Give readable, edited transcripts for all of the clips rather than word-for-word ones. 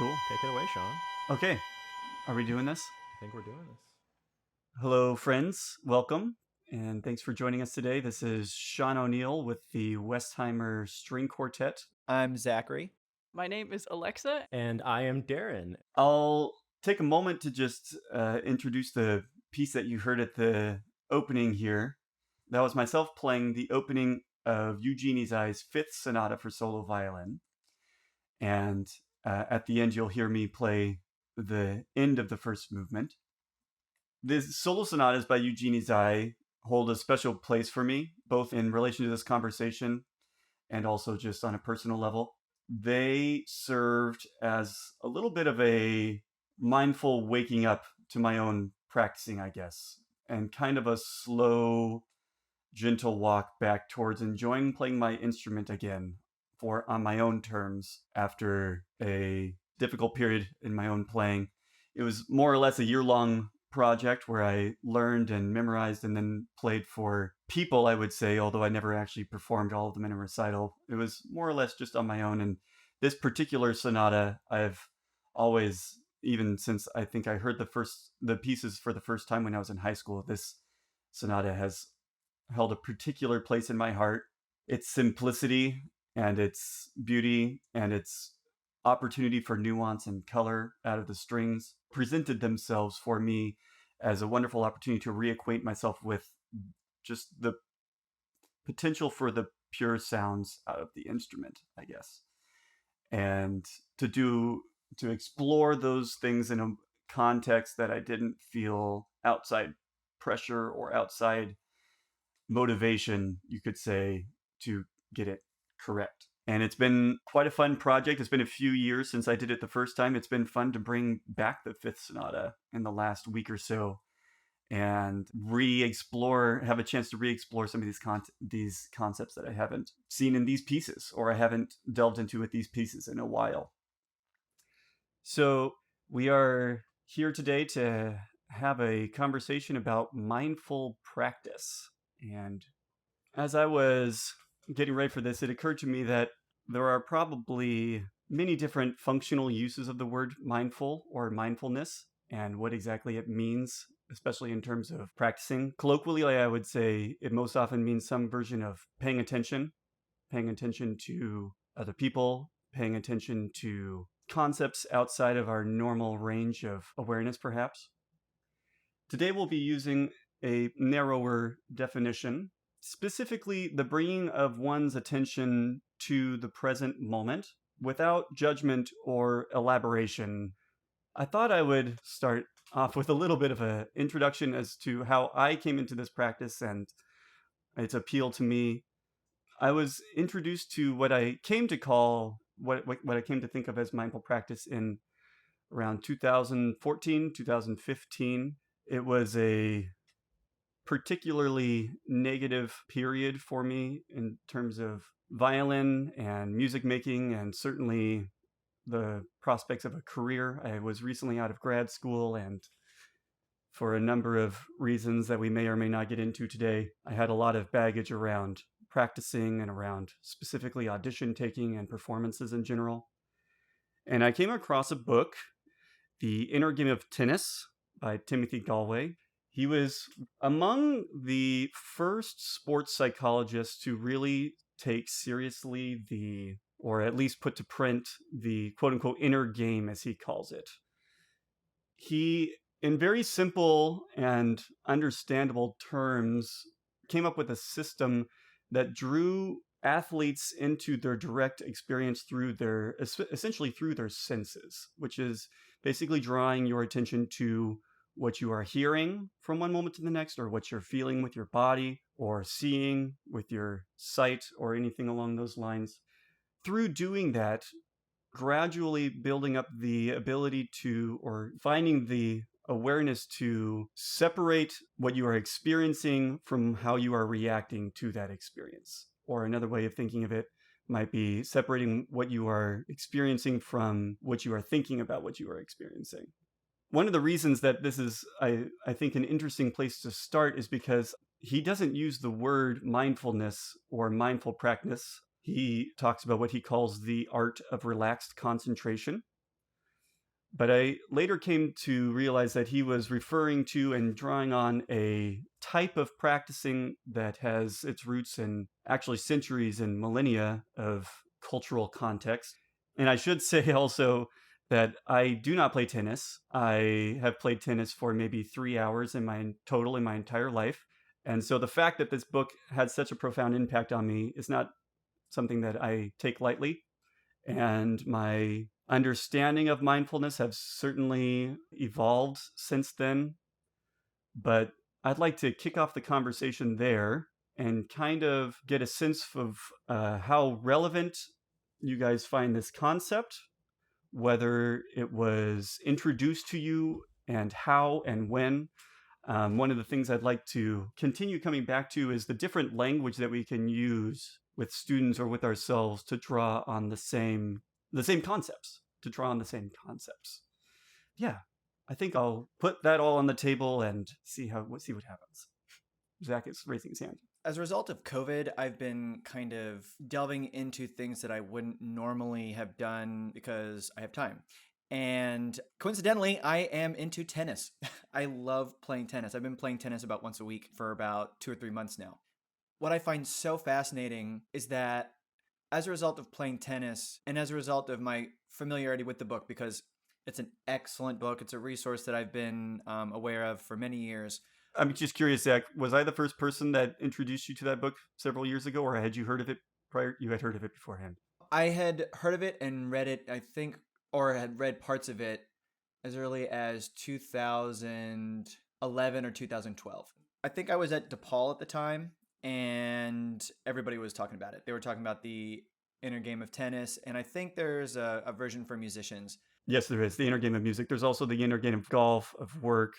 Cool. Take it away, Sean. Okay. Are we doing this? I think we're doing this. Hello, friends. Welcome. And thanks for joining us today. This is Sean O'Neill with the Westheimer String Quartet. I'm Zachary. My name is Alexa. And I am Darren. I'll take a moment to just introduce the piece that you heard at the opening here. That was myself playing the opening of Eugene Ysaye's Fifth Sonata for solo violin. And at the end, you'll hear me play the end of the first movement. The solo sonatas by Eugene Ysaye hold a special place for me, both in relation to this conversation and also just on a personal level. They served as a little bit of a mindful waking up to my own practicing, I guess, and kind of a slow, gentle walk back towards enjoying playing my instrument again on my own terms after a difficult period in my own playing. It was more or less a year-long project where I learned and memorized and then played for people, I would say, although I never actually performed all of them in a recital. It was more or less just on my own. And this particular sonata, I've always, even since I think I heard the pieces for the first time when I was in high school, this sonata has held a particular place in my heart. Its simplicity and its beauty and its opportunity for nuance and color out of the strings presented themselves for me as a wonderful opportunity to reacquaint myself with just the potential for the pure sounds out of the instrument, I guess. And to explore those things in a context that I didn't feel outside pressure or outside motivation, you could say, to get it correct. And it's been quite a fun project. It's been a few years since I did it the first time. It's been fun to bring back the Fifth Sonata in the last week or so and have a chance to re-explore some of these concepts that I haven't seen in these pieces or I haven't delved into with these pieces in a while. So we are here today to have a conversation about mindful practice. And as I was getting ready for this, it occurred to me that there are probably many different functional uses of the word mindful or mindfulness and what exactly it means, especially in terms of practicing. Colloquially, I would say it most often means some version of paying attention to other people, paying attention to concepts outside of our normal range of awareness, perhaps. Today, we'll be using a narrower definition, specifically the bringing of one's attention to the present moment without judgment or elaboration. I thought I would start off with a little bit of an introduction as to how I came into this practice and its appeal to me. I was introduced to what I came to call, what I came to think of as mindful practice in around 2014, 2015. It was a particularly negative period for me in terms of violin and music making, and certainly the prospects of a career. I was recently out of grad school, and for a number of reasons that we may or may not get into today, I had a lot of baggage around practicing and around specifically audition taking and performances in general. And I came across a book, The Inner Game of Tennis by Timothy Galway. He was among the first sports psychologists to really take seriously or at least put to print the quote-unquote inner game, as he calls it. He, in very simple and understandable terms, came up with a system that drew athletes into their direct experience essentially through their senses, which is basically drawing your attention to what you are hearing from one moment to the next, or what you're feeling with your body, or seeing with your sight, or anything along those lines. Through doing that, gradually building up the ability to, or finding the awareness to separate what you are experiencing from how you are reacting to that experience. Or another way of thinking of it might be separating what you are experiencing from what you are thinking about what you are experiencing. One of the reasons that this is, I think, an interesting place to start is because he doesn't use the word mindfulness or mindful practice. He talks about what he calls the art of relaxed concentration. But I later came to realize that he was referring to and drawing on a type of practicing that has its roots in actually centuries and millennia of cultural context. And I should say also that I do not play tennis. I have played tennis for maybe 3 hours in my total in my entire life. And so the fact that this book had such a profound impact on me is not something that I take lightly. And my understanding of mindfulness have certainly evolved since then. But I'd like to kick off the conversation there and kind of get a sense of how relevant you guys find this concept, whether it was introduced to you and how and when. One of the things I'd like to continue coming back to is the different language that we can use with students or with ourselves to draw on the same concepts, Yeah, I think I'll put that all on the table and see what happens. Zach is raising his hand. As a result of COVID, I've been kind of delving into things that I wouldn't normally have done because I have time. And coincidentally, I am into tennis. I love playing tennis. I've been playing tennis about once a week for about 2 or 3 months now. What I find so fascinating is that as a result of playing tennis and as a result of my familiarity with the book, because it's an excellent book, it's a resource that I've been aware of for many years. I'm just curious, Zach, was I the first person that introduced you to that book several years ago, or had you heard of it prior? You had heard of it beforehand. I had heard of it and read it, I think, or had read parts of it as early as 2011 or 2012. I think I was at DePaul at the time, and everybody was talking about it. They were talking about the inner game of tennis, and I think there's a version for musicians. Yes, there is. The inner game of music. There's also the inner game of golf, of work,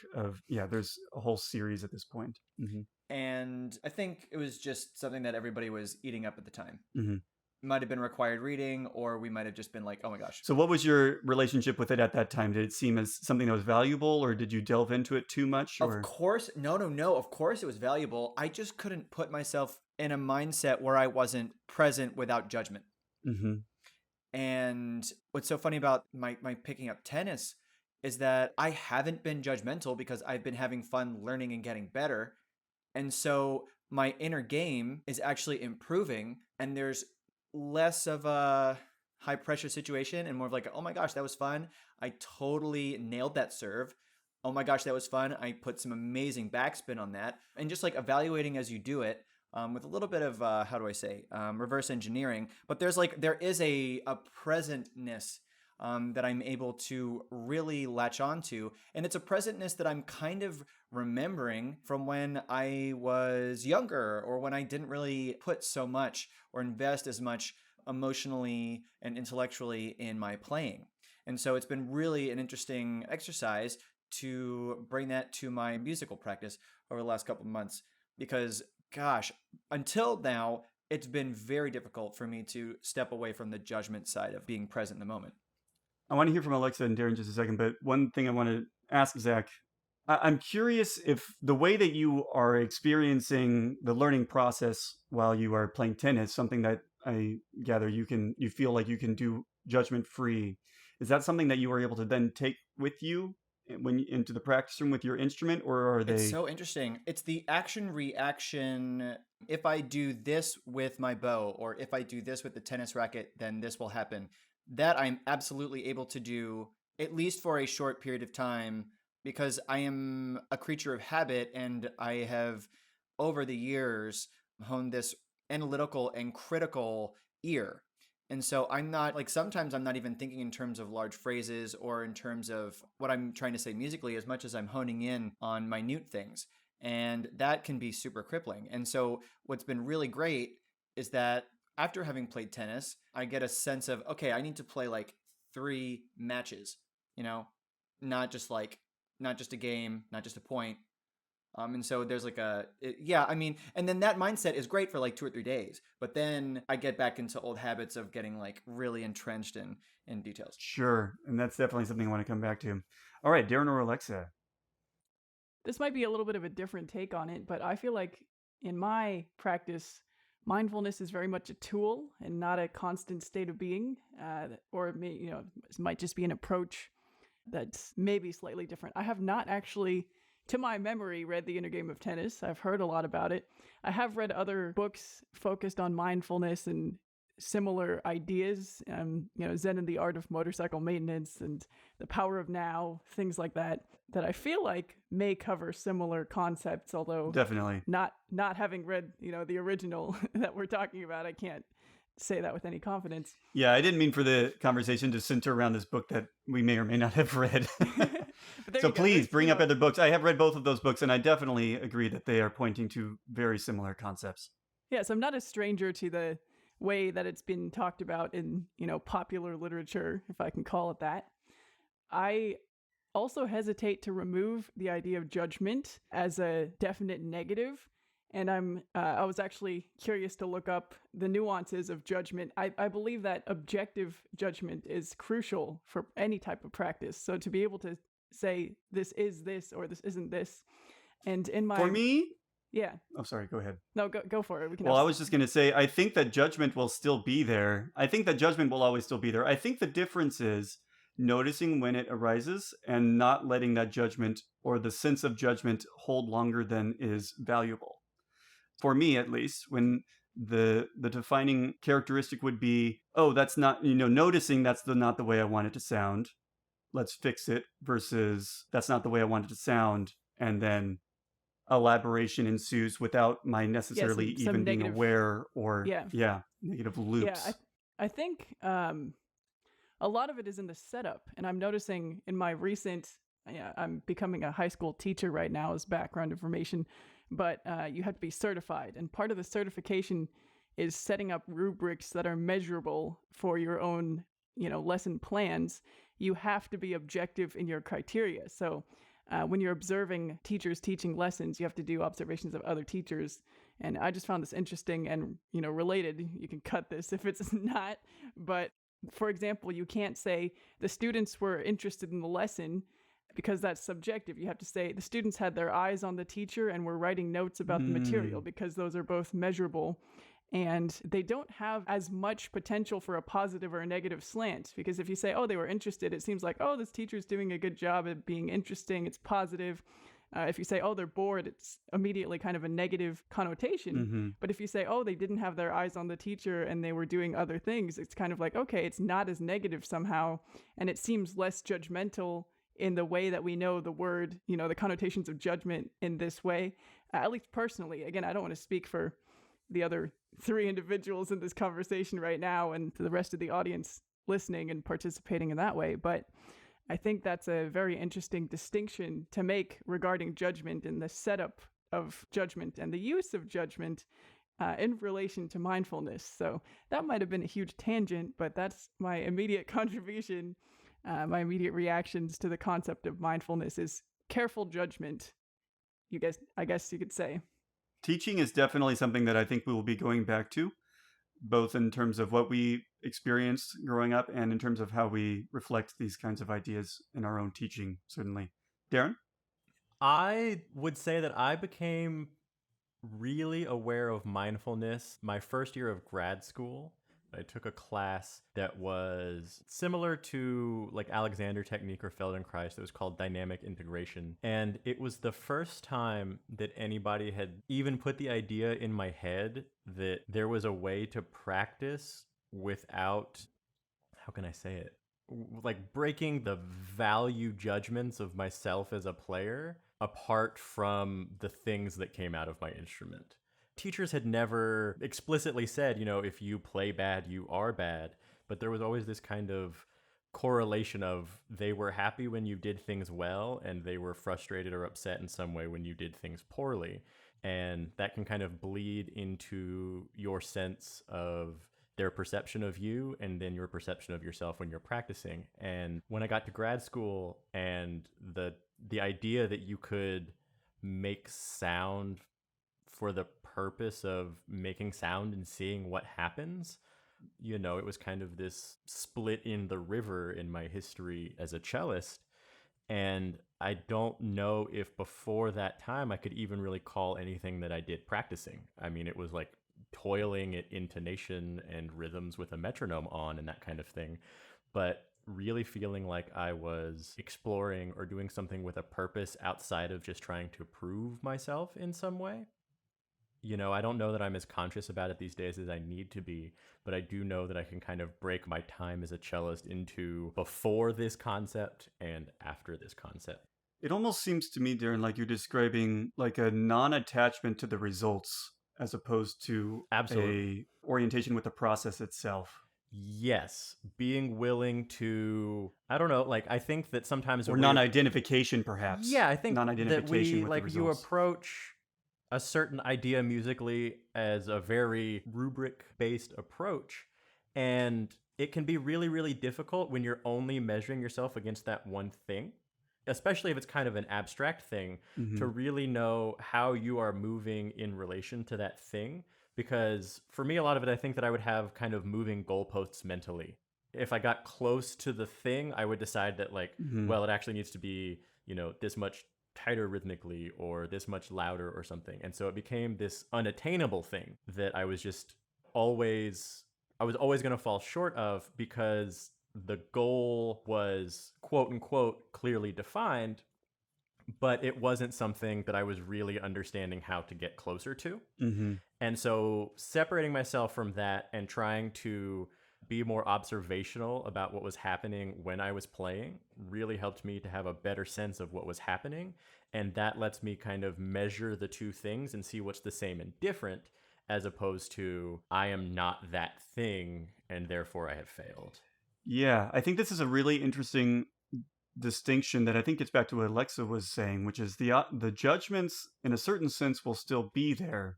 there's a whole series at this point. Mm-hmm. And I think it was just something that everybody was eating up at the time. Mm-hmm. Might have been required reading, or we might have just been like, oh my gosh. So what was your relationship with it at that time? Did it seem as something that was valuable, or did you delve into it too much? Or? Of course. No. Of course it was valuable. I just couldn't put myself in a mindset where I wasn't present without judgment. Mm-hmm. And what's so funny about my picking up tennis is that I haven't been judgmental because I've been having fun learning and getting better. And so my inner game is actually improving, and there's less of a high pressure situation and more of like, oh my gosh, that was fun. I totally nailed that serve. Oh my gosh, that was fun. I put some amazing backspin on that. And just like evaluating as you do it, with a little bit of, reverse engineering. But there is a presentness that I'm able to really latch onto. And it's a presentness that I'm kind of remembering from when I was younger, or when I didn't really put so much or invest as much emotionally and intellectually in my playing. And so it's been really an interesting exercise to bring that to my musical practice over the last couple of months, because gosh, until now, it's been very difficult for me to step away from the judgment side of being present in the moment. I want to hear from Alexa and Darren in just a second, but one thing I want to ask Zach, I'm curious if the way that you are experiencing the learning process while you are playing tennis, something that I gather you feel like you can do judgment free, is that something that you are able to then take with you into the practice room with your instrument, or are they? It's so interesting. It's the action reaction. If I do this with my bow, or if I do this with the tennis racket, then this will happen. That I'm absolutely able to do, at least for a short period of time, because I am a creature of habit, and I have over the years honed this analytical and critical ear. And so I'm not like, sometimes I'm not even thinking in terms of large phrases or in terms of what I'm trying to say musically, as much as I'm honing in on minute things. And that can be super crippling. And so what's been really great is that after having played tennis, I get a sense of, okay, I need to play like 3 matches, not just a game, not just a point. And so there's like and then that mindset is great for like 2 or 3 days, but then I get back into old habits of getting like really entrenched in details. Sure. And that's definitely something I want to come back to. All right, Darren or Alexa. This might be a little bit of a different take on it, but I feel like in my practice, mindfulness is very much a tool and not a constant state of being, or it might just be an approach. that's maybe slightly different. I have not actually, to my memory, read The Inner Game of Tennis. I've heard a lot about it. I have read other books focused on mindfulness and similar ideas, Zen and the Art of Motorcycle Maintenance and The Power of Now, things like that, that I feel like may cover similar concepts, although Definitely. not having read, the original that we're talking about, I can't say that with any confidence. Yeah, I didn't mean for the conversation to center around this book that we may or may not have read. So please bring up other books. I have read both of those books, and I definitely agree that they are pointing to very similar concepts. Yeah, so I'm not a stranger to the way that it's been talked about in, popular literature, if I can call it that. I also hesitate to remove the idea of judgment as a definite negative. And I was actually curious to look up the nuances of judgment. I believe that objective judgment is crucial for any type of practice. So to be able to say this is this or this isn't this, and in my For me, yeah. Oh, sorry. Go ahead. No, go for it. Well, I was just going to say, I think that judgment will still be there. I think that judgment will always still be there. I think the difference is noticing when it arises and not letting that judgment or the sense of judgment hold longer than is valuable. For me, at least, when the defining characteristic would be, oh, that's not, noticing that's not the way I want it to sound. Let's fix it, versus that's not the way I want it to sound. And then elaboration ensues without my necessarily even being aware or negative loops. Yeah, I think a lot of it is in the setup, and I'm noticing in my recent I'm becoming a high school teacher right now as background information, but you have to be certified, and part of the certification is setting up rubrics that are measurable for your own lesson plans. You have to be objective in your criteria. So when you're observing teachers teaching lessons, you have to do observations of other teachers. And I just found this interesting and, related. You can cut this if it's not. But for example, you can't say the students were interested in the lesson because that's subjective. You have to say the students had their eyes on the teacher and were writing notes about the material, because those are both measurable. And they don't have as much potential for a positive or a negative slant, because if you say, oh, they were interested, it seems like, oh, this teacher's doing a good job at being interesting. It's positive. If you say, oh, they're bored, it's immediately kind of a negative connotation. Mm-hmm. But if you say, oh, they didn't have their eyes on the teacher and they were doing other things, it's kind of like, okay, it's not as negative somehow. And it seems less judgmental in the way that we know the word, the connotations of judgment in this way, at least personally. Again, I don't want to speak for the other three individuals in this conversation right now and to the rest of the audience listening and participating in that way. But I think that's a very interesting distinction to make regarding judgment and the setup of judgment and the use of judgment in relation to mindfulness. So that might have been a huge tangent, but that's my immediate contribution. My immediate reactions to the concept of mindfulness is careful judgment, I guess you could say. Teaching is definitely something that I think we will be going back to, both in terms of what we experienced growing up and in terms of how we reflect these kinds of ideas in our own teaching, certainly. Darren? I would say that I became really aware of mindfulness my first year of grad school. I took a class that was similar to like Alexander Technique or Feldenkrais. It was called Dynamic Integration. And it was the first time that anybody had even put the idea in my head that there was a way to practice without, how can I say it? Like breaking the value judgments of myself as a player apart from the things that came out of my instrument. Teachers had never explicitly said, if you play bad, you are bad. But there was always this kind of correlation of they were happy when you did things well, and they were frustrated or upset in some way when you did things poorly. And that can kind of bleed into your sense of their perception of you and then your perception of yourself when you're practicing. And when I got to grad school and the idea that you could make sound for the purpose of making sound and seeing what happens, it was kind of this split in the river in my history as a cellist. And I don't know if before that time I could even really call anything that I did practicing. I mean, it was like toiling at intonation and rhythms with a metronome on and that kind of thing. But really feeling like I was exploring or doing something with a purpose outside of just trying to prove myself in some way. You know, I don't know that I'm as conscious about it these days as I need to be, but I do know that I can kind of break my time as a cellist into before this concept and after this concept. It almost seems to me, Darren, like you're describing like a non-attachment to the results as opposed to Absolutely. a orientation with the process itself. Yes, being willing to, I don't know, like I think that sometimes Or non-identification, perhaps. Yeah, I think that non-identification we, with like, the you results. approach a certain idea musically as a very rubric-based approach, and it can be really, really difficult when you're only measuring yourself against that one thing, especially if it's kind of an abstract thing, to really know how you are moving in relation to that thing. Because for me, a lot of it, I think that I would have kind of moving goalposts mentally. If I got close to the thing, I would decide that, like, well, it actually needs to be, you know, this much tighter rhythmically or this much louder or something. And so it became this unattainable thing that I was always going to fall short of, because the goal was quote unquote clearly defined, but it wasn't something that I was really understanding how to get closer to. And so separating myself from that and trying to be more observational about what was happening when I was playing really helped me to have a better sense of what was happening. And that lets me kind of measure the two things and see what's the same and different, as opposed to I am not that thing and therefore I have failed. Yeah, I think this is a really interesting distinction that I think gets back to what Alexa was saying, which is the judgments in a certain sense will still be there,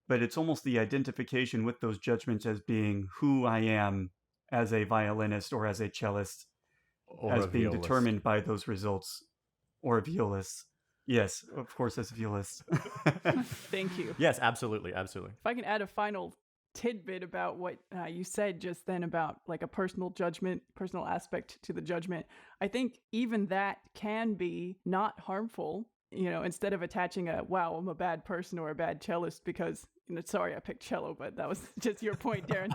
but it's almost the identification with those judgments as being who I am as a violinist or as a cellist, Or as a being violist. determined by those results, or a violist. Yes, of course, as a violist. Thank you. Yes, absolutely, absolutely. If I can add a final tidbit about what you said just then about like a personal judgment, personal aspect to the judgment, I think even that can be not harmful. You know, instead of attaching a, wow, I'm a bad person or a bad cellist because, you know, sorry, I picked cello, but that was just your point, Darren.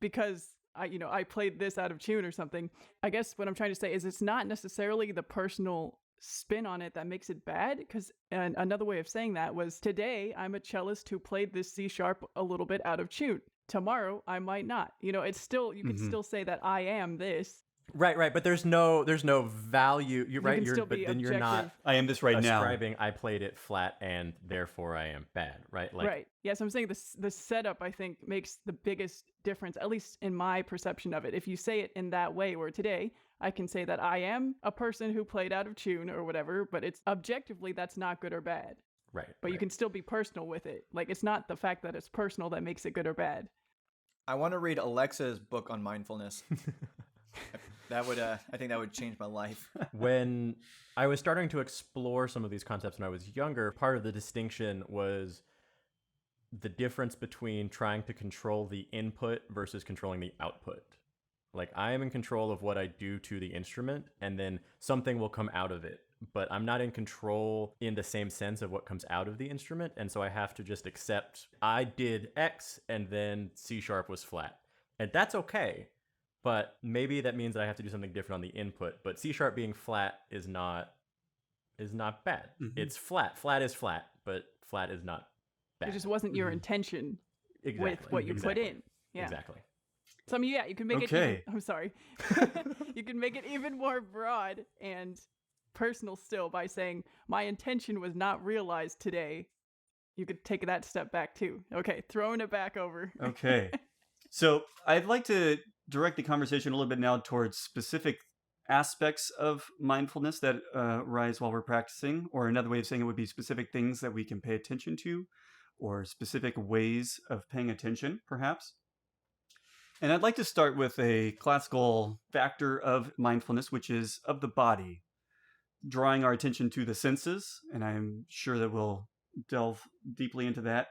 Because I played this out of tune or something. I guess what I'm trying to say is it's not necessarily the personal spin on it that makes it bad, because another way of saying that was, today I'm a cellist who played this C sharp a little bit out of tune. Tomorrow I might not. You know, it's still, you can still say that I am this. Right, but there's no value. You're right. But then you're not. I am this right now. Ascribing I played it flat and therefore I am bad. Right. Like, right. Yes, I'm saying the setup, I think, makes the biggest difference, at least in my perception of it. If you say it in that way, where today I can say that I am a person who played out of tune or whatever, but it's objectively that's not good or bad. Right. But you can still be personal with it. Like, it's not the fact that it's personal that makes it good or bad. I want to read Alexa's book on mindfulness. I think that would change my life. When I was starting to explore some of these concepts when I was younger, part of the distinction was the difference between trying to control the input versus controlling the output. Like, I am in control of what I do to the instrument, and then something will come out of it. But I'm not in control in the same sense of what comes out of the instrument, and so I have to just accept I did X, and then C sharp was flat. And that's okay. But maybe that means that I have to do something different on the input. But C sharp being flat is not bad. It's flat. Flat is flat, but flat is not bad. It just wasn't your intention with what you put in. Yeah. Exactly. So, I mean, yeah, you can make it even, I'm sorry. You can make it even more broad and personal still by saying, my intention was not realized today. You could take that step back too. Okay, throwing it back over. Okay. So I'd like to direct the conversation a little bit now towards specific aspects of mindfulness that arise while we're practicing, or another way of saying it would be specific things that we can pay attention to, or specific ways of paying attention, perhaps. And I'd like to start with a classical factor of mindfulness, which is of the body, drawing our attention to the senses, and I'm sure that we'll delve deeply into that.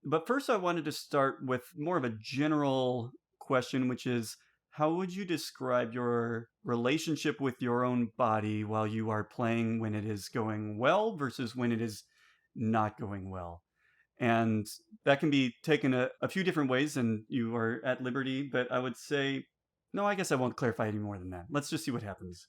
But first, I wanted to start with more of a general question, which is, how would you describe your relationship with your own body while you are playing, when it is going well versus when it is not going well? And that can be taken a few different ways, and you are at liberty, but I would say No, I guess I won't clarify any more than that. Let's just see what happens.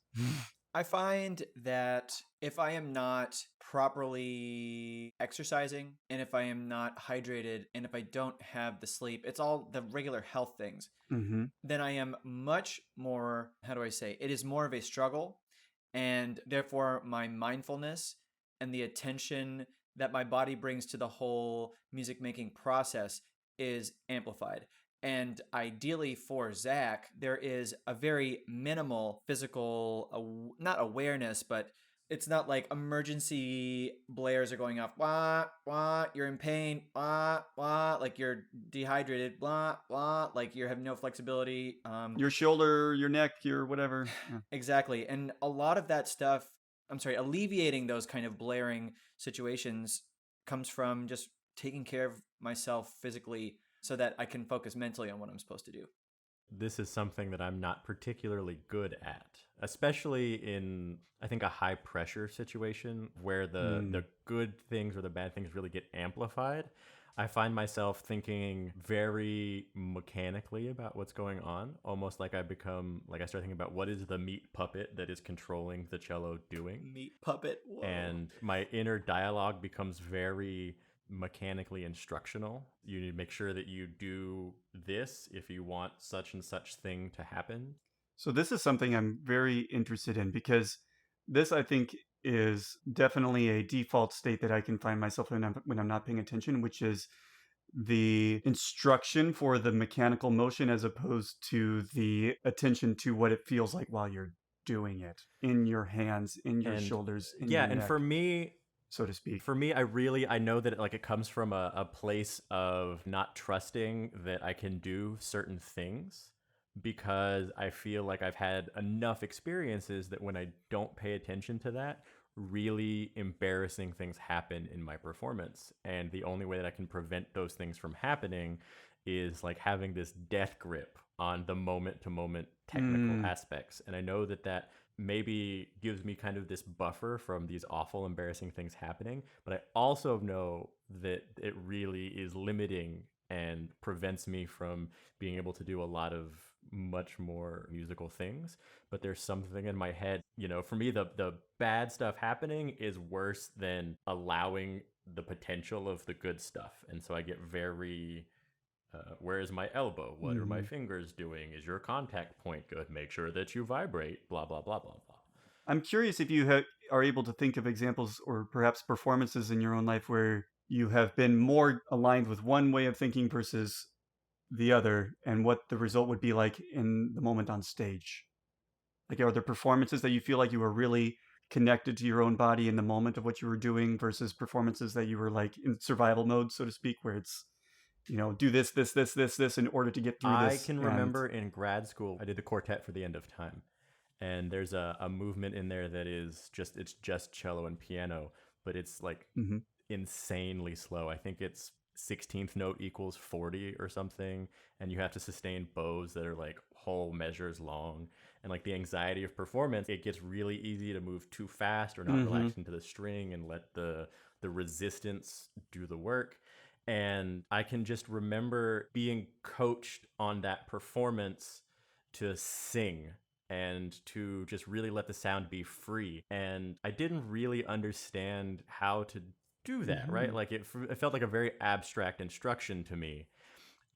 I find that if I am not properly exercising and if I am not hydrated and if I don't have the sleep, it's all the regular health things, Mm-hmm. then I am much more, how do I say, it is more of a struggle. And therefore, my mindfulness and the attention that my body brings to the whole music making process is amplified. And ideally for Zach, there is a very minimal physical, not awareness, but it's not like emergency blares are going off. Wah, wah, you're in pain. Wah, wah, like you're dehydrated. Blah, blah, like you have no flexibility. Your shoulder, your neck, your whatever. Yeah. Exactly. And a lot of that stuff, alleviating those kind of blaring situations comes from just taking care of myself physically so that I can focus mentally on what I'm supposed to do. This is something that I'm not particularly good at, especially in, I think, a high pressure situation where the good things or the bad things really get amplified. I find myself thinking very mechanically about what's going on, almost like I start thinking about what is the meat puppet that is controlling the cello doing. Meat puppet. Whoa. And my inner dialogue becomes very mechanically instructional. You need to make sure that you do this if you want such and such thing to happen. So this is something I'm very interested in because this, I think, is definitely a default state that I can find myself in when I'm not paying attention, which is the instruction for the mechanical motion as opposed to the attention to what it feels like while you're doing it in your hands, in your shoulders, in your neck, and for me, so to speak. For me, I know that it comes from a place of not trusting that I can do certain things, because I feel like I've had enough experiences that when I don't pay attention to that, really embarrassing things happen in my performance. And the only way that I can prevent those things from happening is like having this death grip on the moment to moment technical aspects. And I know that maybe gives me kind of this buffer from these awful, embarrassing things happening. But I also know that it really is limiting and prevents me from being able to do a lot of much more musical things. But there's something in my head, for me, the bad stuff happening is worse than allowing the potential of the good stuff. And so I get very, where is my elbow? What are my fingers doing? Is your contact point good? Make sure that you vibrate, blah, blah, blah, blah, blah. I'm curious if you are able to think of examples or perhaps performances in your own life where you have been more aligned with one way of thinking versus the other, and what the result would be like in the moment on stage. Like, are there performances that you feel like you were really connected to your own body in the moment of what you were doing versus performances that you were like in survival mode, so to speak, where it's, do this in order to get through this? I can remember in grad school, I did the quartet for the end of time. And there's a movement in there that is it's just cello and piano, but it's like insanely slow. I think it's 16th note equals 40 or something. And you have to sustain bows that are like whole measures long. And like the anxiety of performance, it gets really easy to move too fast or not relax into the string and let the resistance do the work. And I can just remember being coached on that performance to sing and to just really let the sound be free. And I didn't really understand how to do that, right? Like it felt like a very abstract instruction to me.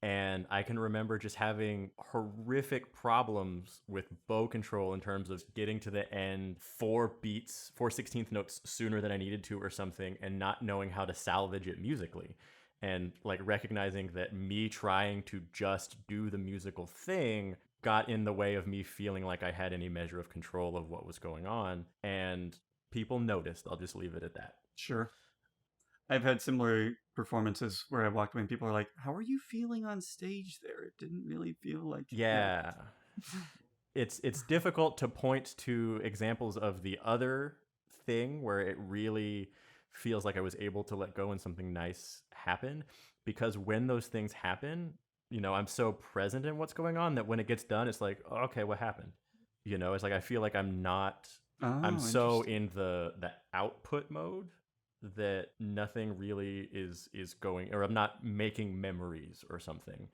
And I can remember just having horrific problems with bow control in terms of getting to the end 4 16th notes sooner than I needed to or something, and not knowing how to salvage it musically. And like recognizing that me trying to just do the musical thing got in the way of me feeling like I had any measure of control of what was going on. And people noticed. I'll just leave it at that. Sure. I've had similar performances where I walked away and people are like, how are you feeling on stage there? It didn't really feel like... Yeah. It's difficult to point to examples of the other thing where it really feels like I was able to let go and something nice happen. Because when those things happen, I'm so present in what's going on that when it gets done, it's like, oh, okay, what happened? It's like I feel like I'm so in the output mode that nothing really is going, or I'm not making memories or something.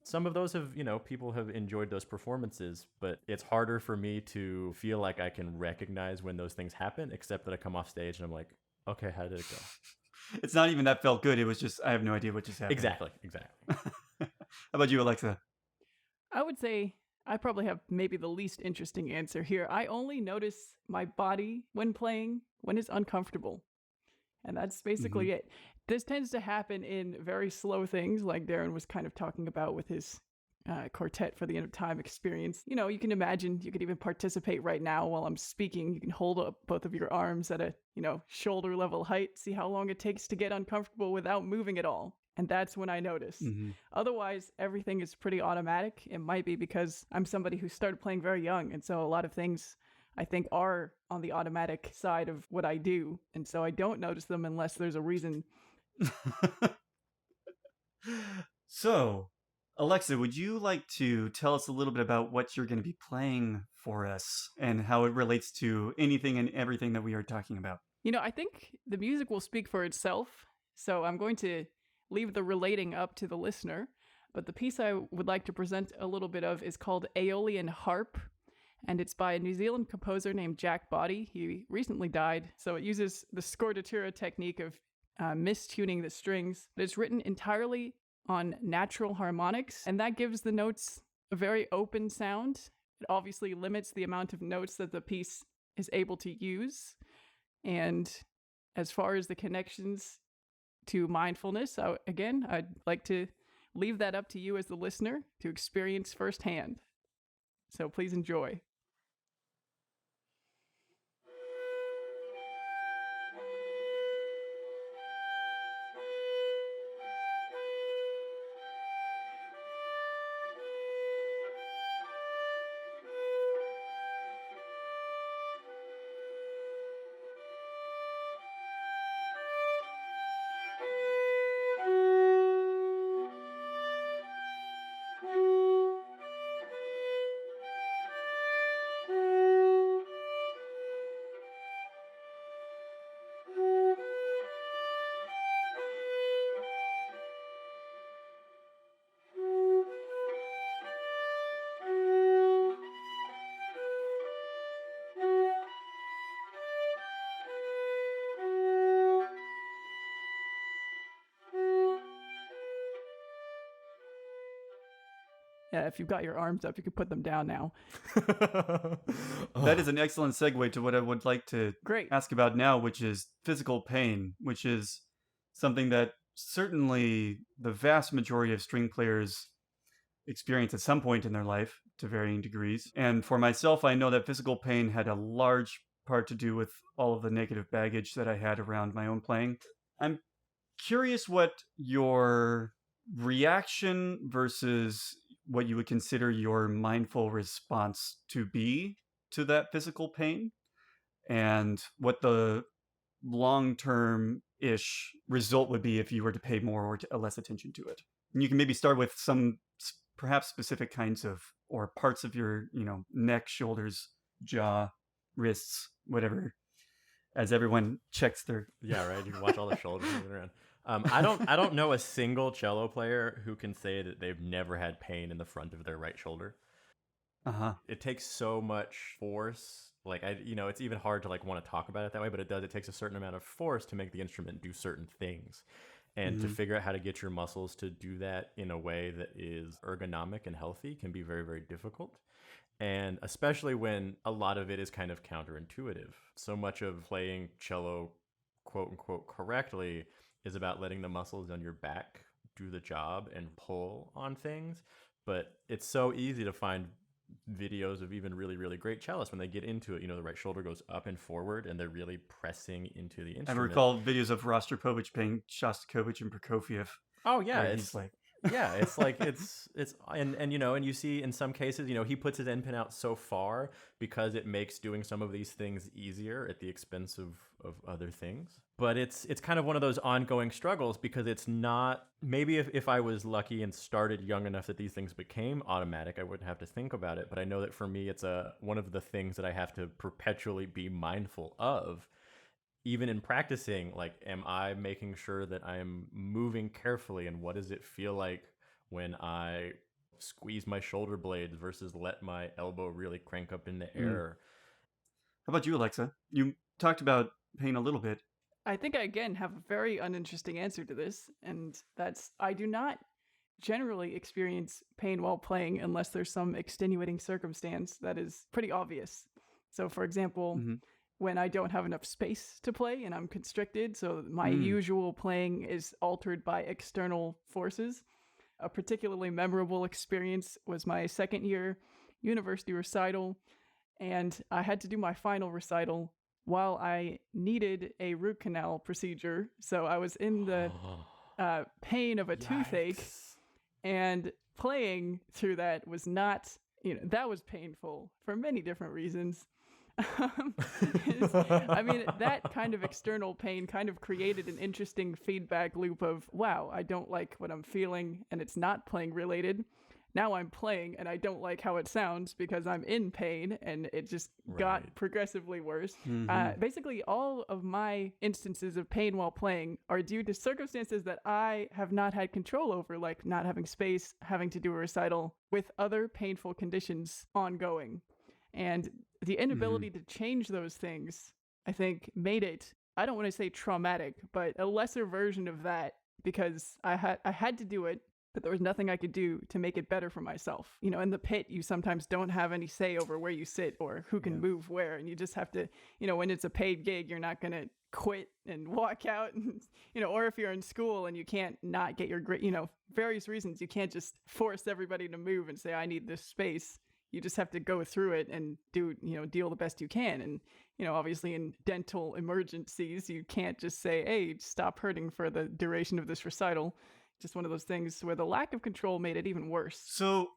some of those have, people have enjoyed those performances, but it's harder for me to feel like I can recognize when those things happen, except that I come off stage and I'm like, okay, how did it go? It's not even that felt good. It was just, I have no idea what just happened. Exactly. How about you, Alexa? I would say I probably have maybe the least interesting answer here. I only notice my body when playing when it's uncomfortable. And that's basically it. This tends to happen in very slow things, like Darren was kind of talking about with his quartet for the End of Time experience. You can imagine you could even participate right now while I'm speaking. You can hold up both of your arms at a, shoulder level height, see how long it takes to get uncomfortable without moving at all. And that's when I notice. Otherwise, everything is pretty automatic. It might be because I'm somebody who started playing very young. And so a lot of things I think are on the automatic side of what I do. And so I don't notice them unless there's a reason. So, Alexa, would you like to tell us a little bit about what you're going to be playing for us and how it relates to anything and everything that we are talking about? I think the music will speak for itself. So I'm going to leave the relating up to the listener. But the piece I would like to present a little bit of is called Aeolian Harp. And it's by a New Zealand composer named Jack Body. He recently died. So it uses the scordatura technique of mistuning the strings. But it's written entirely on natural harmonics. And that gives the notes a very open sound. It obviously limits the amount of notes that the piece is able to use. And as far as the connections to mindfulness, I'd like to leave that up to you as the listener to experience firsthand. So please enjoy. Yeah, if you've got your arms up, you can put them down now. That is an excellent segue to what I would like to ask about now, which is physical pain, which is something that certainly the vast majority of string players experience at some point in their life to varying degrees. And for myself, I know that physical pain had a large part to do with all of the negative baggage that I had around my own playing. I'm curious what your reaction versus what you would consider your mindful response to be to that physical pain, and what the long-term-ish result would be if you were to pay more or less attention to it. And you can maybe start with some perhaps specific kinds of, or parts of your, neck, shoulders, jaw, wrists, whatever, as everyone checks their... Yeah, right. You can watch all the shoulders moving around. I don't know a single cello player who can say that they've never had pain in the front of their right shoulder. It takes so much force. Like, it's even hard to want to talk about it that way, but it does. It takes a certain amount of force to make the instrument do certain things. And to figure out how to get your muscles to do that in a way that is ergonomic and healthy can be very, very difficult. And especially when a lot of it is kind of counterintuitive. So much of playing cello, quote unquote, correctly is about letting the muscles on your back do the job and pull on things. But it's so easy to find videos of even really, really great cellists when they get into it. The right shoulder goes up and forward and they're really pressing into the instrument. I recall videos of Rostropovich playing Shostakovich and Prokofiev. Oh, yeah. It's like... Yeah, it's like and you see in some cases, he puts his end pin out so far because it makes doing some of these things easier at the expense of other things. But it's kind of one of those ongoing struggles because it's not, maybe if I was lucky and started young enough that these things became automatic, I wouldn't have to think about it. But I know that for me, it's one of the things that I have to perpetually be mindful of. Even in practicing, am I making sure that I'm moving carefully, and what does it feel like when I squeeze my shoulder blades versus let my elbow really crank up in the air. How about you, Alexa? You talked about pain a little bit. I think I again have a very uninteresting answer to this, and that's I do not generally experience pain while playing unless there's some extenuating circumstance that is pretty obvious. So, for example, when I don't have enough space to play and I'm constricted, so my usual playing is altered by external forces. A particularly memorable experience was my second year university recital, and I had to do my final recital while I needed a root canal procedure. So I was in the pain of a toothache, and playing through that was not, that was painful for many different reasons. I mean, that kind of external pain kind of created an interesting feedback loop of, wow, I don't like what I'm feeling, and it's not playing related. Now I'm playing and I don't like how it sounds because I'm in pain, and it just got progressively worse. Basically, all of my instances of pain while playing are due to circumstances that I have not had control over, like not having space, having to do a recital with other painful conditions ongoing. And the inability to change those things, I think, made it, I don't want to say traumatic, but a lesser version of that, because I had to do it, but there was nothing I could do to make it better for myself. In the pit, you sometimes don't have any say over where you sit or who can move where, and you just have to, when it's a paid gig, you're not going to quit and walk out, and, or if you're in school and you can't not get your grade, various reasons, you can't just force everybody to move and say, I need this space. You just have to go through it and deal the best you can. And, obviously in dental emergencies, you can't just say, hey, stop hurting for the duration of this recital. Just one of those things where the lack of control made it even worse. So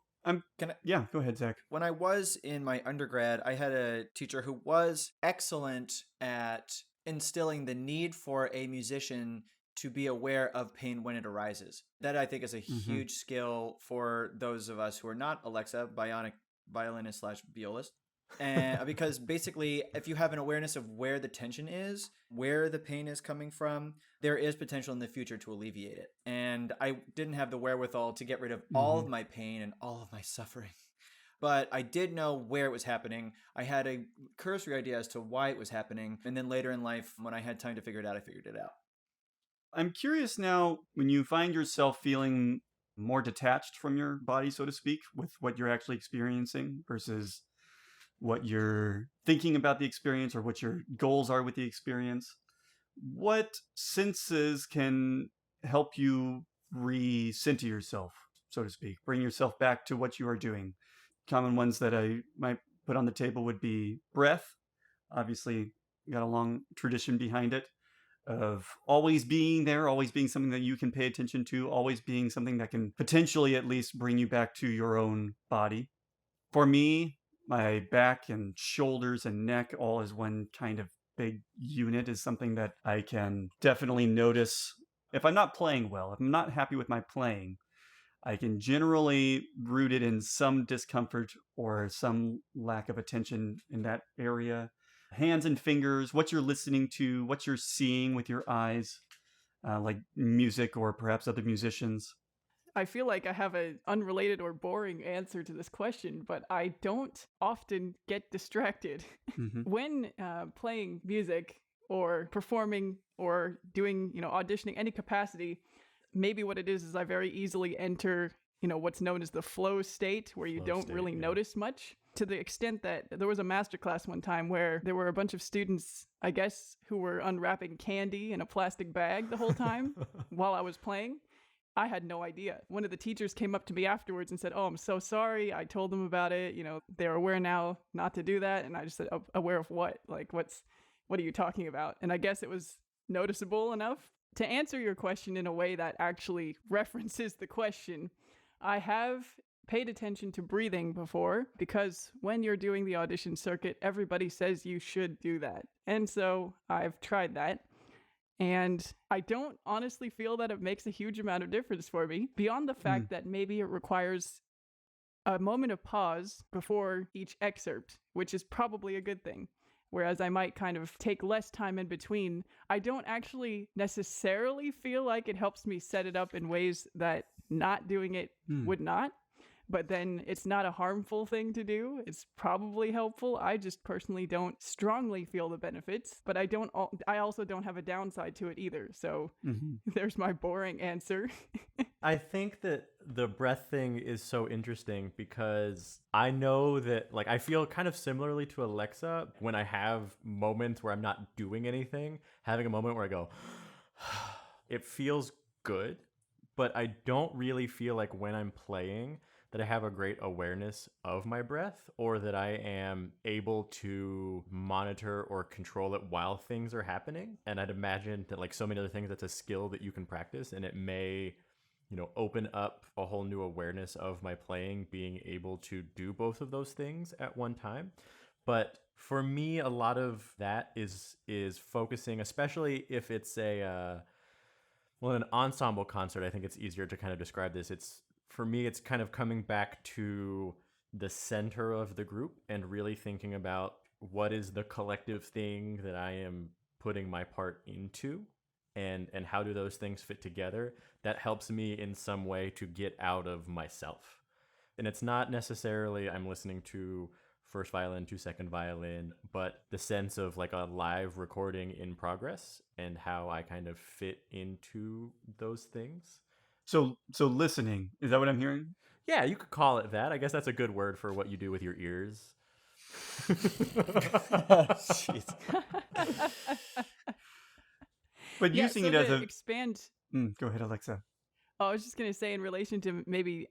yeah, go ahead, Zach. When I was in my undergrad, I had a teacher who was excellent at instilling the need for a musician to be aware of pain when it arises. That, I think, is a huge skill for those of us who are not Alexa, bionic violinist / violist. And because basically, if you have an awareness of where the tension is, where the pain is coming from, there is potential in the future to alleviate it. And I didn't have the wherewithal to get rid of all of my pain and all of my suffering. But I did know where it was happening. I had a cursory idea as to why it was happening. And then later in life, when I had time to figure it out, I figured it out. I'm curious now, when you find yourself feeling more detached from your body, so to speak, with what you're actually experiencing versus what you're thinking about the experience or what your goals are with the experience, what senses can help you re-center yourself, so to speak, bring yourself back to what you are doing? Common ones that I might put on the table would be breath. Obviously, got a long tradition behind it of always being there, always being something that you can pay attention to, always being something that can potentially at least bring you back to your own body. For me, my back and shoulders and neck all as one kind of big unit is something that I can definitely notice. If I'm not playing well, if I'm not happy with my playing, I can generally root it in some discomfort or some lack of attention in that area. Hands and fingers, what you're listening to, what you're seeing with your eyes, like music or perhaps other musicians. I feel like I have an unrelated or boring answer to this question, but I don't often get distracted. When playing music or performing or doing, auditioning, any capacity, maybe what it is I very easily enter, what's known as the flow state, where you don't really notice much. To the extent that there was a masterclass one time where there were a bunch of students, I guess, who were unwrapping candy in a plastic bag the whole time while I was playing. I had no idea. One of the teachers came up to me afterwards and said, oh, I'm so sorry. I told them about it. They're aware now not to do that. And I just said, aware of what? Like, what are you talking about? And I guess it was noticeable enough. To answer your question in a way that actually references the question, I have paid attention to breathing before, because when you're doing the audition circuit, everybody says you should do that. And so I've tried that. And I don't honestly feel that it makes a huge amount of difference for me, beyond the fact that maybe it requires a moment of pause before each excerpt, which is probably a good thing. Whereas I might kind of take less time in between. I don't actually necessarily feel like it helps me set it up in ways that not doing it would not. but then it's not a harmful thing to do. It's probably helpful. I just personally don't strongly feel the benefits, but I also don't have a downside to it either. So there's my boring answer. I think that the breath thing is so interesting because I know that, like, I feel kind of similarly to Alexa when I have moments where I'm not doing anything, having a moment where I go, it feels good, but I don't really feel like when I'm playing that I have a great awareness of my breath or that I am able to monitor or control it while things are happening. And I'd imagine that, like so many other things, that's a skill that you can practice, and it may, you know, open up a whole new awareness of my playing, being able to do both of those things at one time. But for me, a lot of that is focusing, especially if it's an ensemble concert. I think it's easier to kind of describe this. For me, it's kind of coming back to the center of the group and really thinking about what is the collective thing that I am putting my part into, and how do those things fit together. That helps me in some way to get out of myself. And it's not necessarily I'm listening to first violin to second violin, but the sense of like a live recording in progress and how I kind of fit into those things. So listening, is that what I'm hearing? Yeah, you could call it that. I guess that's a good word for what you do with your ears. Jeez. But using it as a expand. Go ahead, Alexa. Oh, I was just going to say, in relation to maybe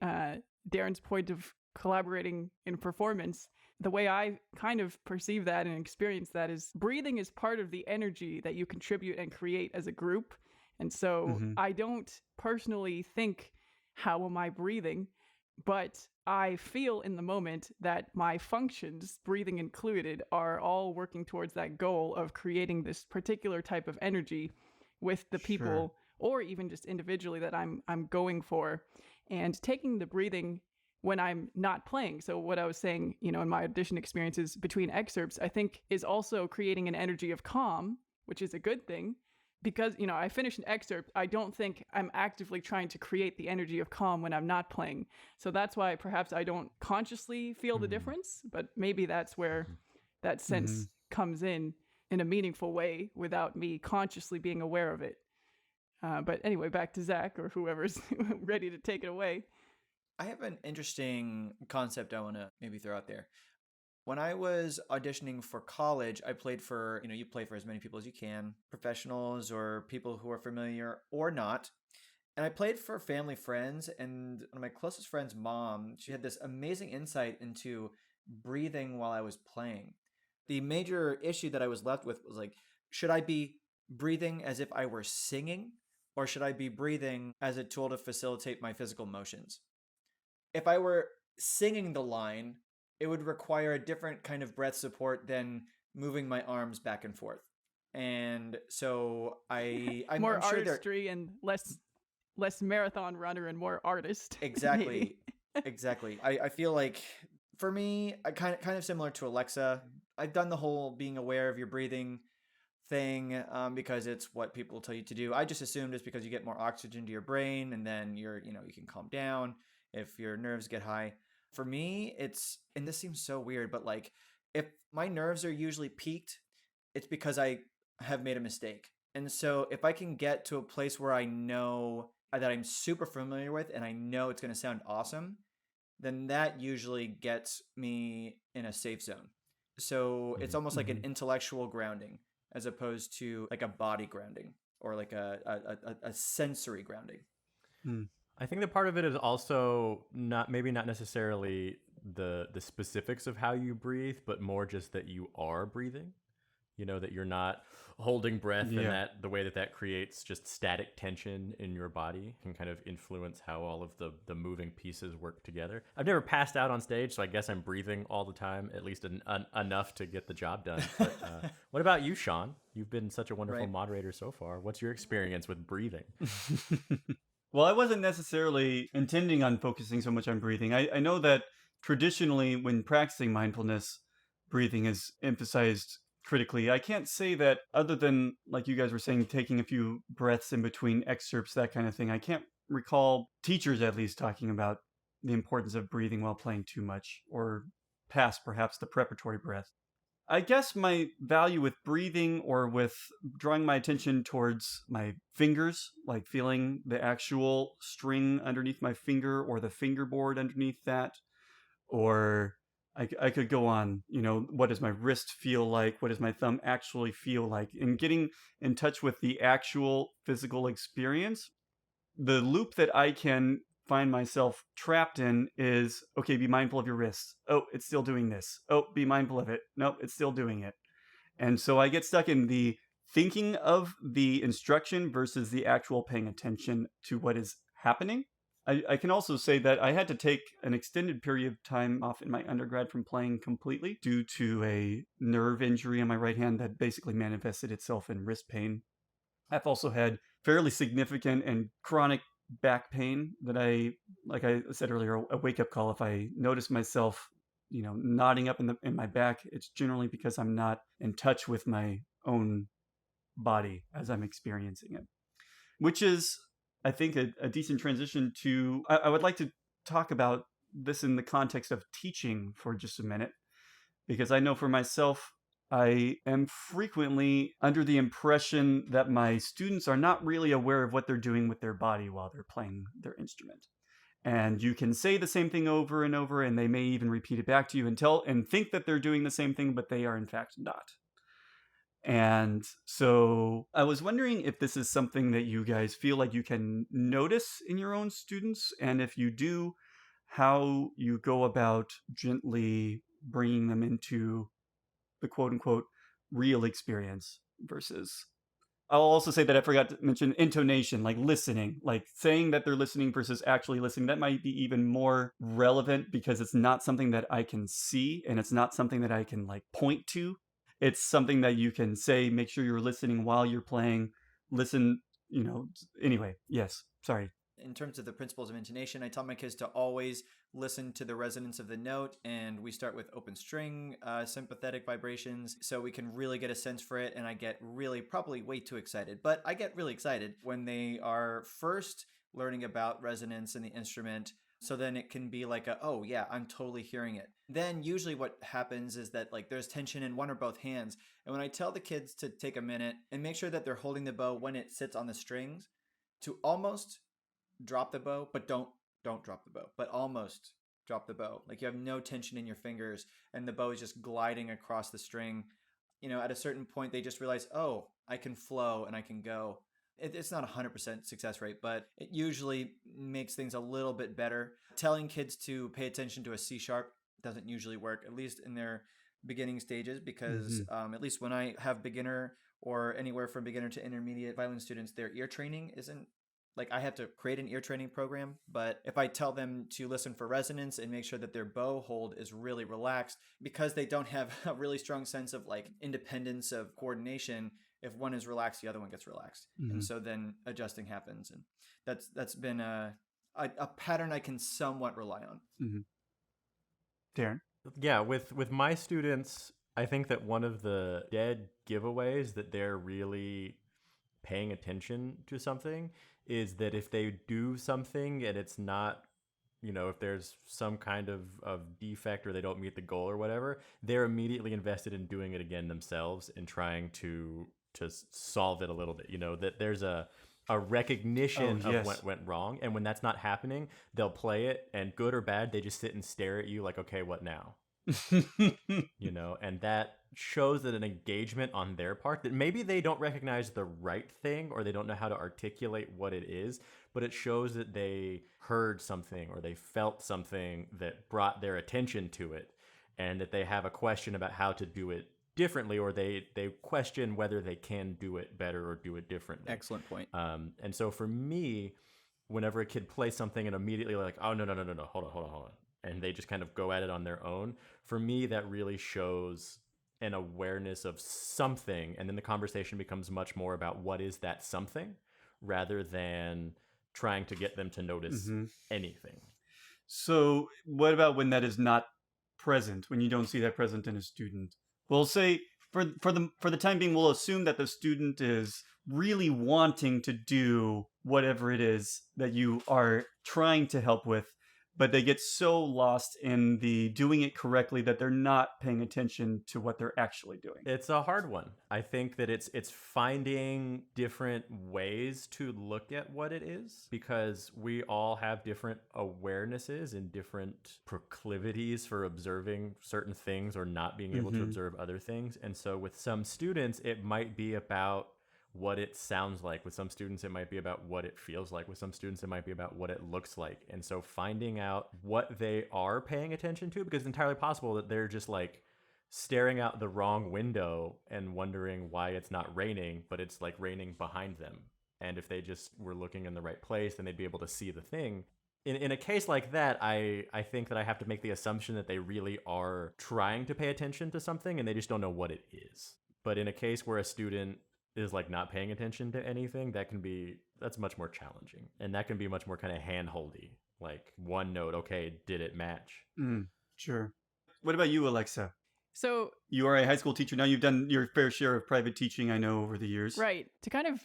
Darren's point of collaborating in performance, the way I kind of perceive that and experience that is breathing is part of the energy that you contribute and create as a group. And so I don't personally think, how am I breathing? But I feel in the moment that my functions, breathing included, are all working towards that goal of creating this particular type of energy with the people, or even just individually, that I'm going for. And taking the breathing when I'm not playing. So what I was saying, you know, in my audition experiences between excerpts, I think is also creating an energy of calm, which is a good thing. Because, you know, I finish an excerpt, I don't think I'm actively trying to create the energy of calm when I'm not playing. So that's why perhaps I don't consciously feel the difference, but maybe that's where that sense comes in a meaningful way without me consciously being aware of it. But anyway, back to Zach or whoever's ready to take it away. I have an interesting concept I want to maybe throw out there. When I was auditioning for college, I played for, you know, you play for as many people as you can, professionals or people who are familiar or not. And I played for family friends, and one of my closest friends' mom, she had this amazing insight into breathing while I was playing. The major issue that I was left with was like, should I be breathing as if I were singing, or should I be breathing as a tool to facilitate my physical motions? If I were singing the line, it would require a different kind of breath support than moving my arms back and forth. And so I'm more sure artistry and less marathon runner and more artist. Exactly. Exactly. I feel like for me, I kind of similar to Alexa. I've done the whole being aware of your breathing thing because it's what people tell you to do. I just assumed it's because you get more oxygen to your brain and then you can calm down if your nerves get high. For me, and this seems so weird, but like if my nerves are usually peaked, it's because I have made a mistake. And so if I can get to a place where I know that I'm super familiar with and I know it's going to sound awesome, then that usually gets me in a safe zone. So it's almost like an intellectual grounding as opposed to like a body grounding or like a sensory grounding. I think that part of it is also not necessarily the specifics of how you breathe, but more just that you are breathing. You know, that you're not holding breath, and that the way that creates just static tension in your body can kind of influence how all of the moving pieces work together. I've never passed out on stage, so I guess I'm breathing all the time, at least enough to get the job done. But what about you, Sean? You've been such a wonderful moderator so far. What's your experience with breathing? Well, I wasn't necessarily intending on focusing so much on breathing. I know that traditionally when practicing mindfulness, breathing is emphasized critically. I can't say that other than, like you guys were saying, taking a few breaths in between excerpts, that kind of thing. I can't recall teachers at least talking about the importance of breathing while playing too much, or past perhaps the preparatory breath. I guess my value with breathing or with drawing my attention towards my fingers, like feeling the actual string underneath my finger or the fingerboard underneath that, or I could go on, what does my wrist feel like? What does my thumb actually feel like? And getting in touch with the actual physical experience. The loop that I can find myself trapped in is, okay, be mindful of your wrist. Oh, it's still doing this. Oh, be mindful of it. Nope, it's still doing it. And so I get stuck in the thinking of the instruction versus the actual paying attention to what is happening. I can also say that I had to take an extended period of time off in my undergrad from playing completely due to a nerve injury on my right hand that basically manifested itself in wrist pain. I've also had fairly significant and chronic back pain that like I said earlier, a wake-up call. If I notice myself, nodding up in my back, it's generally because I'm not in touch with my own body as I'm experiencing it, which is, I think, a decent transition to, I would like to talk about this in the context of teaching for just a minute, because I know for myself, I am frequently under the impression that my students are not really aware of what they're doing with their body while they're playing their instrument. And you can say the same thing over and over, and they may even repeat it back to you and think that they're doing the same thing, but they are in fact not. And so I was wondering if this is something that you guys feel like you can notice in your own students, and if you do, how you go about gently bringing them into the quote-unquote real experience versus... I'll also say that I forgot to mention intonation, like listening, like saying that they're listening versus actually listening. That might be even more relevant because it's not something that I can see, and it's not something that I can like point to. It's something that you can say, make sure you're listening while you're playing, listen, anyway, yes, sorry. In terms of the principles of intonation, I tell my kids to always listen to the resonance of the note, and we start with open string, sympathetic vibrations, so we can really get a sense for it. And I get really, probably way too excited, but I get really excited when they are first learning about resonance in the instrument. So then it can be like oh yeah, I'm totally hearing it. Then usually what happens is that like there's tension in one or both hands. And when I tell the kids to take a minute and make sure that they're holding the bow when it sits on the strings, to almost drop the bow, but don't drop the bow, but almost drop the bow. Like you have no tension in your fingers and the bow is just gliding across the string. At a certain point, they just realize, oh, I can flow and I can go. It's not 100% success rate, but it usually makes things a little bit better. Telling kids to pay attention to a C sharp doesn't usually work, at least in their beginning stages, because at least when I have beginner or anywhere from beginner to intermediate violin students, their ear training isn't like I have to create an ear training program. But if I tell them to listen for resonance and make sure that their bow hold is really relaxed, because they don't have a really strong sense of like independence of coordination, if one is relaxed, the other one gets relaxed. And so then adjusting happens. And that's been a pattern I can somewhat rely on. Darren? Yeah, with my students, I think that one of the dead giveaways that they're really paying attention to something is that if they do something and it's not, if there's some kind of defect or they don't meet the goal or whatever, they're immediately invested in doing it again themselves and trying to solve it a little bit. That there's a recognition of what went wrong. And when that's not happening, they'll play it, and good or bad, they just sit and stare at you like, okay, what now? And that shows that an engagement on their part, that maybe they don't recognize the right thing or they don't know how to articulate what it is, but it shows that they heard something or they felt something that brought their attention to it, and that they have a question about how to do it differently, or they question whether they can do it better or do it differently. Excellent point. And so for me, whenever a kid plays something and immediately like, oh, no, hold on, and they just kind of go at it on their own, for me, that really shows an awareness of something. And then the conversation becomes much more about what is that something rather than trying to get them to notice anything. So what about when that is not present, when you don't see that present in a student? We'll say for the time being, we'll assume that the student is really wanting to do whatever it is that you are trying to help with, but they get so lost in the doing it correctly that they're not paying attention to what they're actually doing. It's a hard one. I think that it's finding different ways to look at what it is, because we all have different awarenesses and different proclivities for observing certain things or not being able to observe other things. And so with some students, it might be about what it sounds like. With some students, it might be about what it feels like. With some students, it might be about what it looks like. And so finding out what they are paying attention to, because it's entirely possible that they're just like staring out the wrong window and wondering why it's not raining, but it's like raining behind them. And if they just were looking in the right place, then they'd be able to see the thing. In a case like that, I think that I have to make the assumption that they really are trying to pay attention to something and they just don't know what it is. But in a case where a student is like not paying attention to anything, that's much more challenging. And that can be much more kind of hand-holdy, like one note, okay, did it match? Sure. What about you, Alexa? So You are a high school teacher now. You've done your fair share of private teaching, I know, over the years. right, to kind of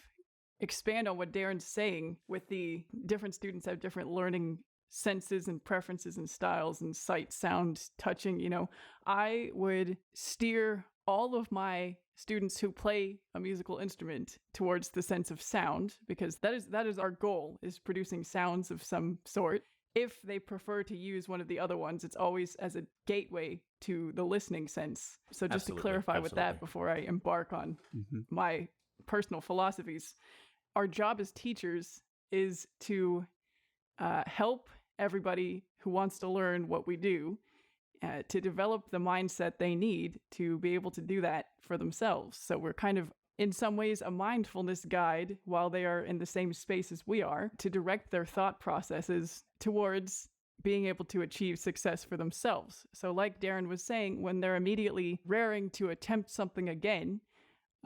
expand on what Darren's saying, with the different students have different learning senses and preferences and styles and sight, sound, touching, I would steer all of my students who play a musical instrument towards the sense of sound, because that is our goal, is producing sounds of some sort. If they prefer to use one of the other ones, it's always as a gateway to the listening sense. So just Absolutely, to clarify with that absolutely. before I embark on my personal philosophies, our job as teachers is to help everybody who wants to learn what we do to develop the mindset they need to be able to do that for themselves. So we're kind of, in some ways, a mindfulness guide while they are in the same space as we are, to direct their thought processes towards being able to achieve success for themselves. So like Darren was saying, when they're immediately raring to attempt something again,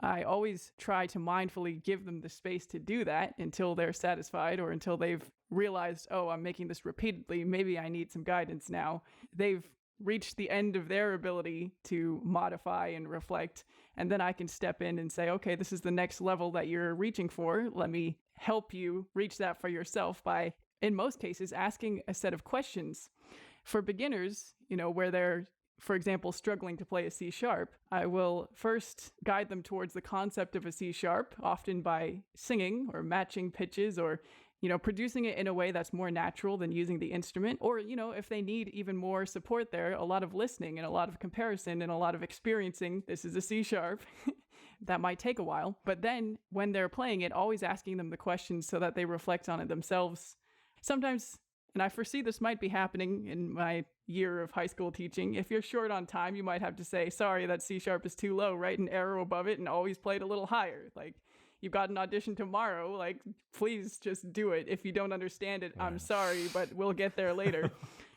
I always try to mindfully give them the space to do that until they're satisfied, or until they've realized, oh, I'm making this repeatedly, maybe I need some guidance now. They've reached the end of their ability to modify and reflect, and then I can step in and say, okay, this is the next level that you're reaching for. Let me help you reach that for yourself by, in most cases, asking a set of questions. For beginners, where they're, for example, struggling to play a C sharp, I will first guide them towards the concept of a C sharp, often by singing or matching pitches, or producing it in a way that's more natural than using the instrument. Or, if they need even more support there, a lot of listening and a lot of comparison and a lot of experiencing, this is a C sharp. That might take a while. But then when they're playing it, always asking them the questions so that they reflect on it themselves. Sometimes, and I foresee this might be happening in my year of high school teaching, if you're short on time, you might have to say, sorry, that C sharp is too low, write an arrow above it and always play it a little higher. Like, you've got an audition tomorrow, like, please just do it. If you don't understand it, I'm sorry, but we'll get there later.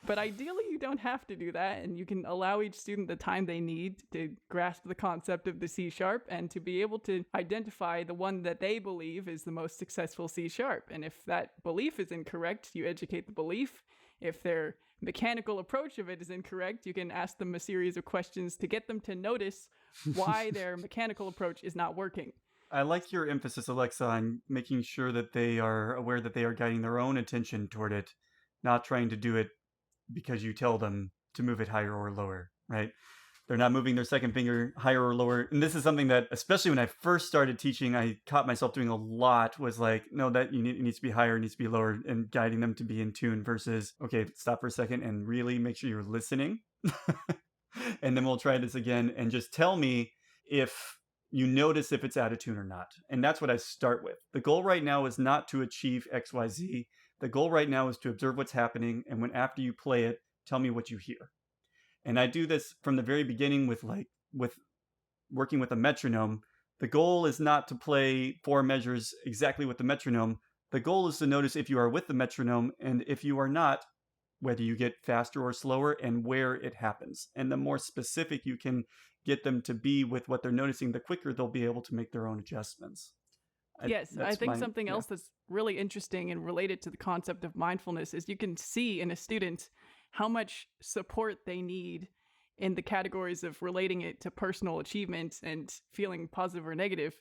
But ideally, you don't have to do that, and you can allow each student the time they need to grasp the concept of the C sharp and to be able to identify the one that they believe is the most successful C sharp. And if that belief is incorrect, you educate the belief. If their mechanical approach of it is incorrect, you can ask them a series of questions to get them to notice why their mechanical approach is not working. I like your emphasis, Alexa, on making sure that they are aware that they are guiding their own attention toward it, not trying to do it because you tell them to move it higher or lower, right? They're not moving their second finger higher or lower. And this is something that, especially when I first started teaching, I caught myself doing a lot, was like, no, that it needs to be higher, it needs to be lower, and guiding them to be in tune versus, okay, stop for a second and really make sure you're listening. And then we'll try this again and just tell me if you notice if it's out of tune or not. And that's what I start with. The goal right now is not to achieve XYZ. The goal right now is to observe what's happening. And when after you play it, tell me what you hear. And I do this from the very beginning with working with a metronome. The goal is not to play 4 measures exactly with the metronome. The goal is to notice if you are with the metronome, and if you are not, whether you get faster or slower and where it happens. And the more specific you can get them to be with what they're noticing, the quicker they'll be able to make their own adjustments. Yes, I think something else that's really interesting and related to the concept of mindfulness is you can see in a student how much support they need in the categories of relating it to personal achievement and feeling positive or negative.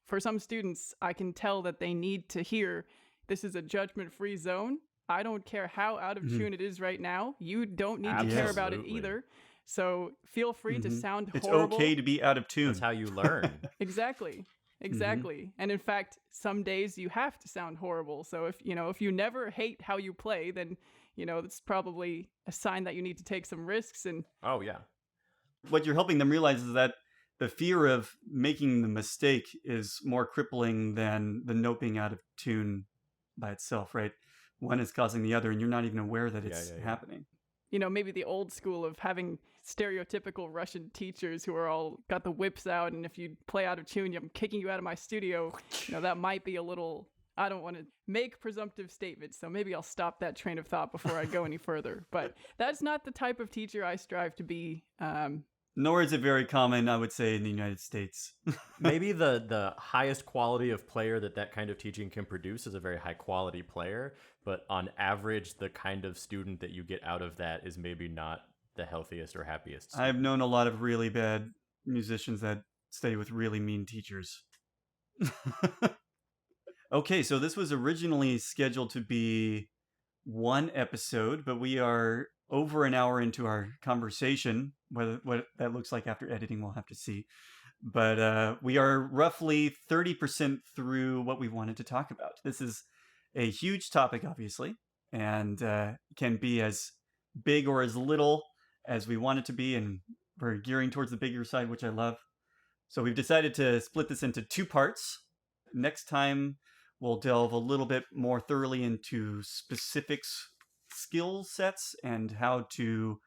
For some students, I can tell that they need to hear this is a judgment-free zone. I don't care how out of Mhm. tune it is right now. You don't need to care about it Absolutely. either. So feel free to Mhm. sound It's horrible. okay to be out of tune. That's how you learn. Exactly. Exactly. And in fact, some days you have to sound horrible. So if you never hate how you play, then that's probably a sign that you need to take some risks. And Oh, yeah. What you're helping them realize is that the fear of making the mistake is more crippling than the note being out of tune by itself, right? One is causing the other, and you're not even aware that it's yeah. happening. maybe the old school of having stereotypical Russian teachers who are all got the whips out, and if you play out of tune, I'm kicking you out of my studio. That might be a little. I don't want to make presumptive statements, so maybe I'll stop that train of thought before I go any further. But that's not the type of teacher I strive to be. Nor is it very common, I would say, in the United States. Maybe the highest quality of player that kind of teaching can produce is a very high quality player, but on average, the kind of student that you get out of that is maybe not the healthiest or happiest student. I've known a lot of really bad musicians that study with really mean teachers. Okay, so this was originally scheduled to be one episode, but we are over an hour into our conversation. What that looks like after editing, we'll have to see. But we are roughly 30% through what we wanted to talk about. This is a huge topic, obviously, and can be as big or as little as we want it to be, and we're gearing towards the bigger side, which I love. So we've decided to split this into 2 parts. Next time, we'll delve a little bit more thoroughly into specifics, skill sets, and how to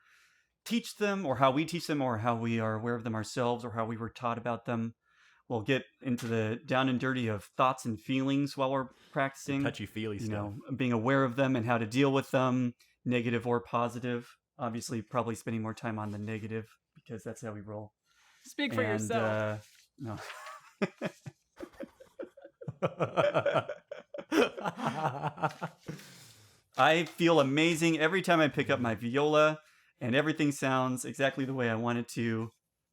teach them, or how we teach them, or how we are aware of them ourselves, or how we were taught about them. We'll get into the down and dirty of thoughts and feelings while we're practicing. Touchy-feely stuff. Being aware of them and how to deal with them, negative or positive. Obviously, probably spending more time on the negative, because that's how we roll. Speak for yourself. No. I feel amazing every time I pick up my viola, and everything sounds exactly the way I want it to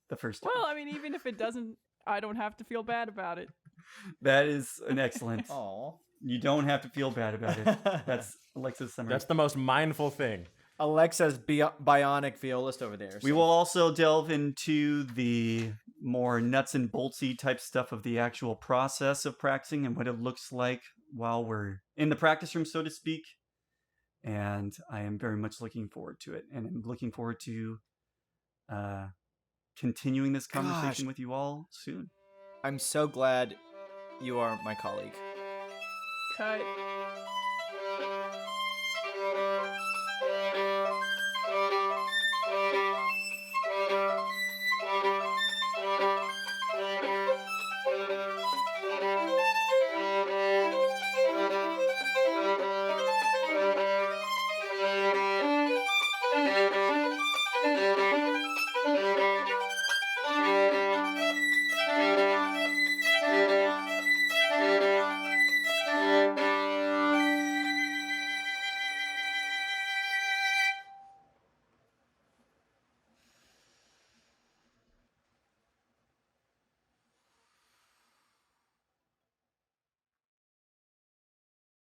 the first time. Well, I mean, even if it doesn't, I don't have to feel bad about it. That is an excellent. Aw. You don't have to feel bad about it. That's Alexa's summary. That's the most mindful thing. Alexa's bionic violist over there. We will also delve into the more nuts and boltsy type stuff of the actual process of practicing and what it looks like while we're in the practice room, so to speak. And I am very much looking forward to it. And I'm looking forward to continuing this conversation with you all soon. I'm so glad you are my colleague. Cut.